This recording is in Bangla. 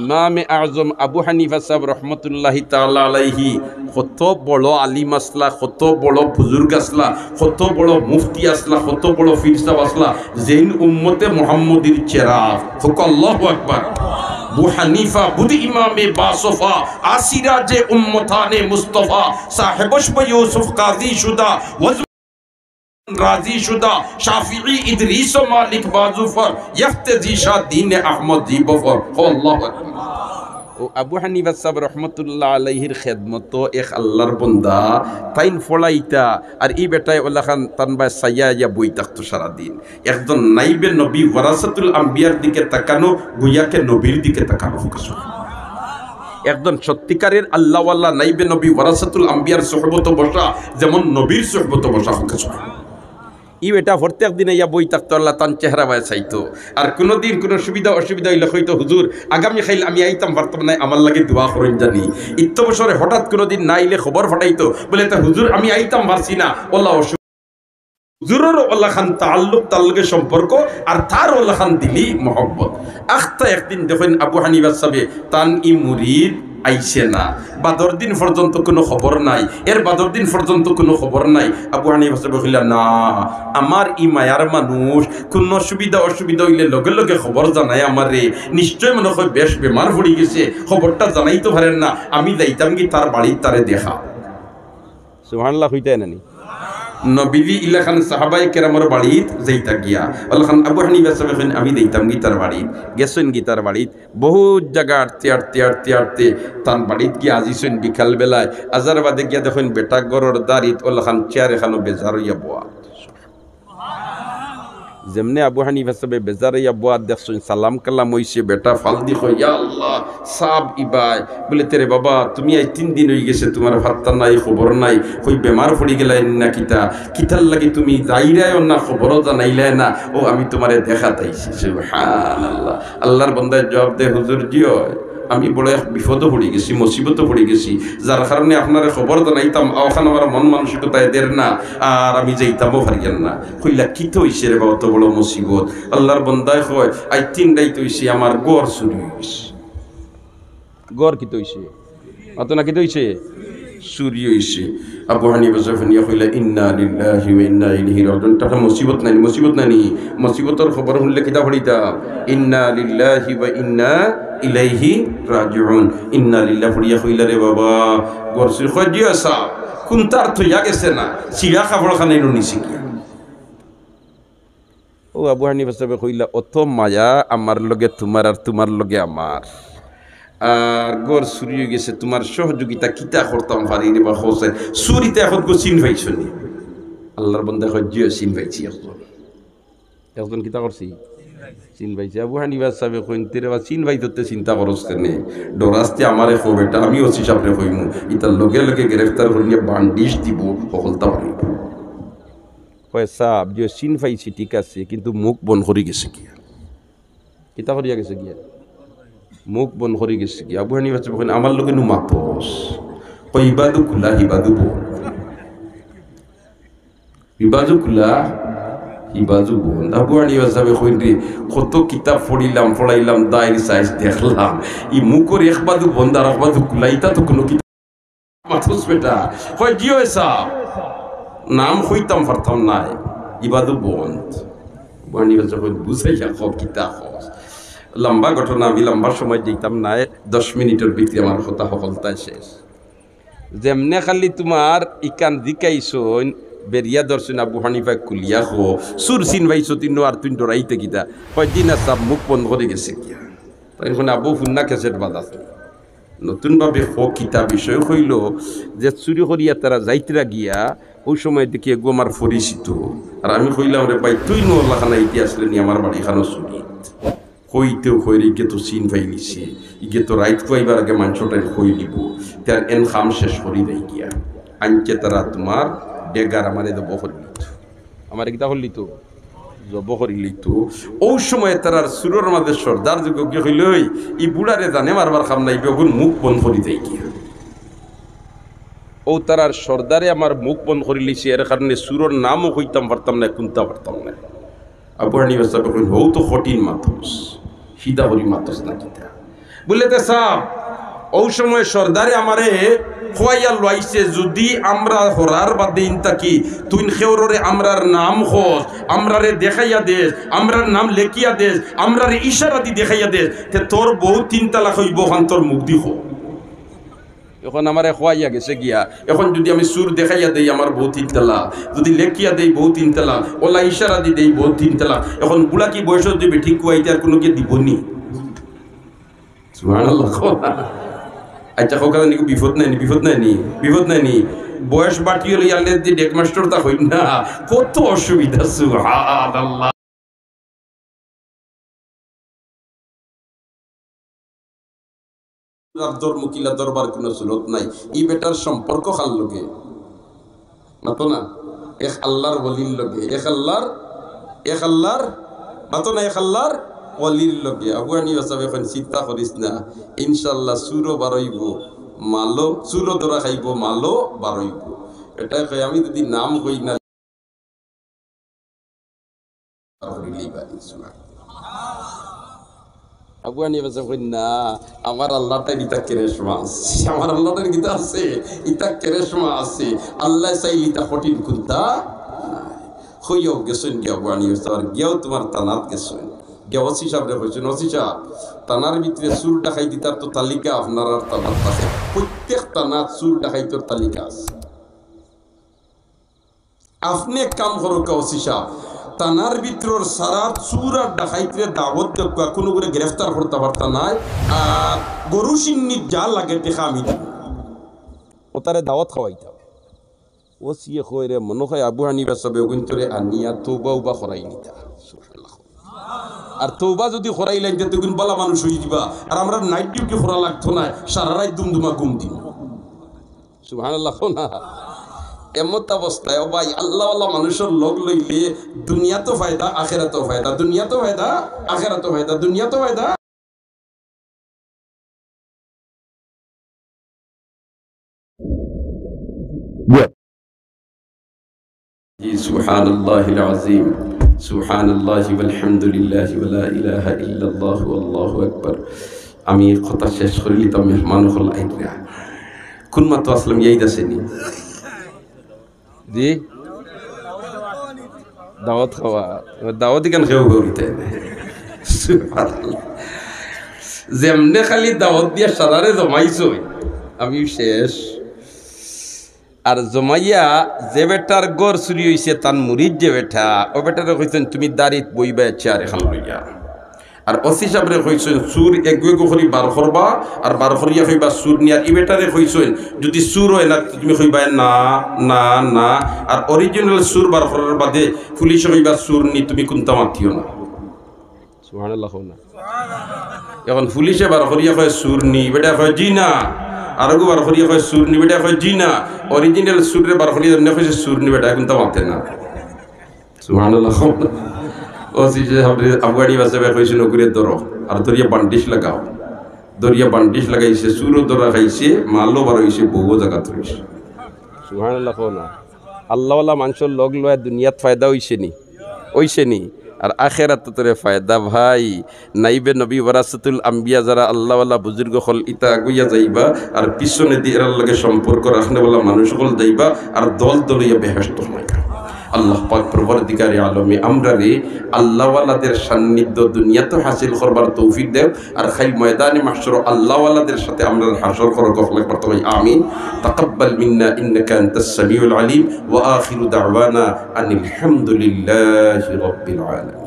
ইমাম আজম আবু হানিফা সাহেব রহমতুল্লাহি তাআলা আলাইহি কত বড় আলিম আসলা, কত বড় বুজুর্গ আসলা, কত বড় মুফতি আসলা, কত বড় পীর সাহেব আসলা, যেইন উম্মতে মুহাম্মদীর চেরাগ। আল্লাহু আকবার। আবু হানিফা বুদি ইমামে বাসফা আসিরাজে উম্মতানে মুস্তাফা সাহেবশ ইউসুফ কাজী শুদা রাজি শুদা শাফিঈ ইদরিস মালিক বাজুফর ইফতেজি শাহ দ্বীন আহমদ জিবফর। আল্লাহু আকবার। ও আবু হানিফা সাহেব রহমতুল্লাহ আলাইহির খেদমত এক আল্লাহর বন্দা তাইন ফলাইতা আর ই বেটায় ওলা খান তানবা সাইয়া বই থাকতো সারাদিন। একজন নাইবে নবী ওয়ারাসাতুল আম্বিয়ার দিকে তাকানো, গুয়াকে নবীর দিকে তাকানো। একজন সত্যিকারের আল্লাহওয়ালা নাইবে নবী ওয়ারাসাতুল আম্বিয়ার সোহবত বসা যেমন নবীর সোহবত বসা হোক। ই এটা প্রত্যেক দিনে ইয়া বই থাকতো, আল্লাহ তান চেহারা বায় চাইতো। আর কোনোদিন কোনো সুবিধা অসুবিধা হইলে হয়তো হুজুর আগামী খাইল আমি আইতাম পারতাম না, আমার লাগে দোয়া করেন জানি। ইত্য বছরে হঠাৎ কোনোদিন না আইলে খবর ফাটাইতো, বলে তা হুজুর আমি আইতাম পারছি না, ওল্লাহ হুজুরের ওল্লাহ খান তাল্লুকের সম্পর্ক আর তার ওল্লাহ খান দিলি মহব্বত। আখতা একদিন দেখেন আবু হানিফা সাহেব তান ই মুরিদ আইছে না, বাদর দিন পর্যন্ত কোনো খবর নাই, এর বাদর দিন পর্যন্ত কোনো খবর নাই। আবু হানিফা সাহেব কইলা না, আমার ই মায়ার মানুষ কোনো সুবিধা অসুবিধা হইলে লগে লগে খবর জানায় আমারে, নিশ্চয় মনে হয় বেশ বেমার পড়ে গেছে, খবরটা জানাইতে পারেন না, আমি যাইতাম কি তার বাড়ির তারে দেখা। সুবহানাল্লাহ হইতে নানি নবীজি ইলাখান সাহাবাই কেরামর বাড়িত যাইতা গিয়া ওলাখান আবু হানিফা সাহেব আমি যাইতাম গীতার বাড়িত, গেছেন গীতার বাড়িত, বহুত জায়গা আটতে আটতে আটতে আটতে তার বাড়িত গিয়া আজিছেন বিকাল বেলায়। আজার বাদে গিয়া দেখেন বেটা গরর দাঁড়িত ওলাখান চেয়ার এখানো বেজার হইয়া বোয়া। যেমনে আবু হানিফা সাহেব বেজার হইয়া বোয়া দেখছেন, সালাম কালাম হইছে, বেটা ফাল দি কই ইয়া আল্লাহ সাব ইবাই, বলে তেরে বাবা তুমি আই 3 দিন হয়ে গেছে তোমার ভাত্তা নাই খবর নাই, কই বেমার পড়ি গেলাই না কিতা কিতার লাগি তুমি যাইরাই না খবরও জানাইলে না, ও আমি তোমারে দেখা তাইছি। সুবহানাল্লাহ। আল্লাহর বান্দায় জবাব দে হুজুর জিও আমি বড় এক বিপদও পড়ে গেছি, মুসিবতও পড়ে গেছি, যার কারণে আপনার খবর জানাইতাম ওখানে আমার মন মানসিকতা এদের না, আর আমি যাইতামও পারিয়েন না। কইলা কি তো হইছে রে বাবা, অত বড় মুসিবত? আল্লাহর বান্দায় কয় আই 3 রাত হইছে আমার গড় চুরি হয়ে গেছে। গড় কি তো হইছে? অত না কি তো হইছে? চুরি হইছে। আবু হানিফা সাহেব কইলা ইন্না লিল্লাহি ওয়া ইন্না ইলাইহি রাজিউন। টাকা মুসিবত নাই, মুসিবত নাই, মুসিবতর খবর শুনলে কিতা পড়িতা? ইন্না লিল্লাহি ওয়া ইন্না ইলাইহি রাজিউন। ইন্না লিল্লাহি পড়িয়া কইলা রে বাবা গড় চুরি কই দিয়া সা কোন তার থইয়া গেছে না, সিরা খাবার খানাই নিছি কি? ও আবু হানিফা সাহেব কইলা অত মায়া আমার লগে তোমার আর তোমার লগে আমার, আর গড় চুরি হয়ে গেছে, তোমার সহযোগিতা কিতা করতাম পারি রে বা হোসে চুরিতে এখন গো চিন পাইছ নি? আল্লাহর বান্দা কয় জিও চিন পাইছি। একজন কিতা করছি চিন পাইছি। আবু হানিফা সাহেব কইন তেরে বা চিন পাই ধরতে চিন্তা করস কেনে, ডরাস্তে আমারে কো বেটা আমি ওসি সামনে কইমু, ইতার লগে লগে গ্রেফতার করিয়া বান্ডিশ দিব সকলতা পারি। কয় সাহেব জিও চিন পাইছি ঠিক আছে, কিন্তু মুখ বন করে গেছে কি? কিতা করিয়া গেছে গিয়া? মুখ বন করে গেছে কি? আবু হানিফা সাহেব কইন আমার লগে নু মাতস, কই ইবাদু কুলা ইবাদু বোন, ইবাদু কুলা ইবাদু বোন। আবু হানিফা সাহেব কইন রে কত কিতাব পড়িলাম পড়াইলাম দায়ের সাইজ দেখলাম, ই মুখর একবাদু বন্ধ আর একবাদু কুলা ইতা তো কোনো কিতাব মাতস বেটা। কই জিও এসা নাম হইতাম পারতাম না, ইবাদু বোন। আবু হানিফা সাহেব বুঝাইয়া সব কিতাব লম্বা ঘটনা, আমি লম্বা সময় দিতাম না, 10 মিনিটের ভিতরে আমার কথা সফলতায় শেষ। যেমনে খালি তোমার ইকান দিকাইছন বেরিয়া দর্শন আবু হানিফা কুলিয়া হো সুর চিন ভাইছো তিন আর তুই ডরাইতে কিতা কয়দিন সব মুখ বন্ধ করে গেছে গিয়া। তখন আবু ফুন্না কেসেট বাজাস নতুনভাবে হো কিতা বিষয় হইল যে চুরি করিয়া তারা যাইতরা গিয়া ওই সময় দেখি এগো আমার পরিচিত, আর আমি কইলাম রে ভাই তুই নোল্লা খানা ইতি আসলে নি আমার বাড়ি খানো চুরি কইতেও কইরে ইকে তো চিন পাই নিছে, ইকে তো রাইত কইবার আগে মাংসটাই কই নিব, তার এন খাম শেষ করি দেয় গিয়া আনকে তারা তোমার ডেগার আমার জব করি লিত, আমার কিতা করলি তো জব করি লিত। ওই সময় তার সুরের মাঝে সর্দার যুগ গিয়ে কইল ই বুড়ারে জানে মারবার খাম নাই, বেগুন মুখ বন্ধ করি দেয় গিয়া। ও তার সর্দারে আমার মুখ বন্ধ করে লিছে, এর কারণে সুরের নামও কইতাম পারতাম না, কুনতা পারতাম না। আবু হানিফা সাহেব কইল হও তো কঠিন মাতস, সিধা করি মাতস না কিতা। বললেতে সাহ ওই সময় সর্দারে আমারে খোয়াইয়া লইছে যদি আমরা হরার বাদে ইনতাকি তুই খেওরে আমরার নাম খোঁজ আমরারে দেখাইয়া দেশ আমরার নাম লেখিয়া দেশ আমরারে ইশারা দি দেখাইয়া দেশ তে তোর বউ 3 তালাক হইব খান তোর মুখ দিব এখন আমারে খোয়াইয়া গেছে গিয়া এখন যদি আমি সুর দেখাইয়া দেই আমার বউ 3 তালাক যদি লেখিয়া দেই বউ 3 তালাক ওলা ইশারা দি দেই বউ 3 তালাক এখন বুলা কি বয়স দিবে ঠিক কুয়াইতে আর কোনো কি দিবনি সুবহানাল্লাহ আচ্ছা খোকাদা নিকো বিপদ নাই নি বয়স বাটি হলে ইয়ালে দি ডেক মাস্টার তা হই না কত অসুবিধা সুবহানাল্লাহ রাদ্দর মুকিলা দরবার কোনো সুরত নাই ই বেটার সম্পর্ক খাল লগে মাতো না এক আল্লাহর ওলির লগে এক আল্লাহর মাতো না এক আল্লাহর ওলির লগে আবু হানিফা সাহেব এখন চিন্তা করিস না ইনশাআল্লাহ সুরও বারইব মালো সুরও ধরা খাইব মালো বারইব এটা কই আমি যদি নাম কই না আবু হানিফা সাহেব কই না আমার আল্লাহটা ইতা কেরেশমা আছে আমার আল্লাহটা গীতা আছে ইতা কেরেশমা আছে আল্লাহ চাইলি তা কঠিন কুন্তা হইও গেছেন গিয়া আবু হানিফা সাহেব গিয়াও তোমার তানাত গেছেন ওসি সাহেবরে কইছেন ওসি সাহেব তানার ভিতরে সুর ডাকাই দিতার তো তালিকা আপনার আর তানার আছে প্রত্যেক তানাত সুর ডাকাই তোর তালিকা আছে আপনি কাম করো ওসি সাহেব তানার ভিতর সারা সুর আর ডাকাইতে দাওয়াত দেওয়া কোনো করে গ্রেফতার করতে পারতা নাই আর গরু সিন্নি যা লাগে দেখা আমি ও তারে দাওয়াত খাওয়াইতাম ওসি কইরে মনে হয় আবু হানিফা সাহেব ওগুন্তরে আনিয়া তওবা করাই নিতা আর তওবা যদি খরাই লাগতে তখন বলা মানুষ হয়ে দিবা আর আমরা নাইট ডিউটি খরা লাগতো না সারা রাত দুমদুমা ঘুম দিন সুবহানাল্লাহ না এমত অবস্থায় ও ভাই আল্লাহ আল্লাহ মানুষের লোক লইলে দুনিয়া তো ফায়দা আখেরাতো ফায়দা দুনিয়া তো ফায়দা আখেরাতো ফায়দা দুনিয়া তো ফায়দা সুবহানাল্লাহিল আযীম সুবহানাল্লাহি ওয়ালহামদুলিল্লাহি ওয়ালা ইলাহা ইল্লাল্লাহু আল্লাহু আকবার আমি কথা শেষ করিলি তো মেহমান হল আইরা কোন মাত্র আসলাম এই দাসেনি জি দাওয়াত খাওয়া দাওয়াত কেন খেয়ে গরিতে সুবহানাল্লাহ যেমনে খালি দাওয়াত দিয়া সারারে জমাইছো আমি শেষ আর জমাইয়া যে বেটার গড় চুরি হয়েছে তার মুরিদ যে বেটা ও বেটারে কইছেন তুমি দাঁড়িত বইবা চেয়ার এখন লইয়া আর ওসি সাহেবরে কইছেন সুর এগুয়ে করি বার করবা আর বার করিয়া কইবা সুর নিয়া ই বেটারে কইছেন যদি সুর হয় না তুমি কইবা না না না আর অরিজিনাল সুর বার করার বাদে পুলিশ কইবা সুর নি তুমি কোনটা মাতিও না সুবহানাল্লাহ না এখন পুলিশে বার করিয়া কয় সুর নি বেটা কয় জি না আর বার করিয়া কয় সুর নি বেটা কয় জি না অরিজিনাল সুরে বার করিয়া না কইছে সুর নি বেটা কোনটা মাতে না সুবহানাল্লাহ ওসি সাহেব আবু হানিফা সাহেব কইছে নকুরে ধরো আর দরিয়া বান্ডিশ লাগাও দরিয়া বান্ডিশ লাগাইছে সুরও ধরা খাইছে মালও বার হইছে বহু জায়গা ধরছে সুবহানাল্লাহ না আল্লাহ ওয়ালা মানুষের লগ লয় দুনিয়াত ফায়দা হইছে নি আর আখেরাত তোরে ফায়দা ভাই নাইবে নবী ওয়ারাসাতুল আম্বিয়া যারা আল্লাহ ওয়ালা বুজুর্গ হল ইতা আগুইয়া যাইবা আর পিছনে দিয়ে এর লগে সম্পর্ক রাখনে ওয়ালা মানুষ হল যাইবা আর দল দলিয়া বেহেশত হইবা আল্লাহ পাক পরবর্তীকারে আলমে আমরা রে আল্লাহ ওয়ালাদের সান্নিধ্য দুনিয়াতে হাসিল করবার তৌফিক দেব আর খাই ময়দানে মাহশর আল্লাহ ওয়ালাদের সাথে আমরা হাসর করার তৌফিক করতে হয় আমিন তাকাব্বাল মিন্না ইন্নাকা আনতাস সামিউল আলিম ওয়া আখিরু দাওয়ানা আনিল হামদুলিল্লাহি রাব্বিল আলামিন।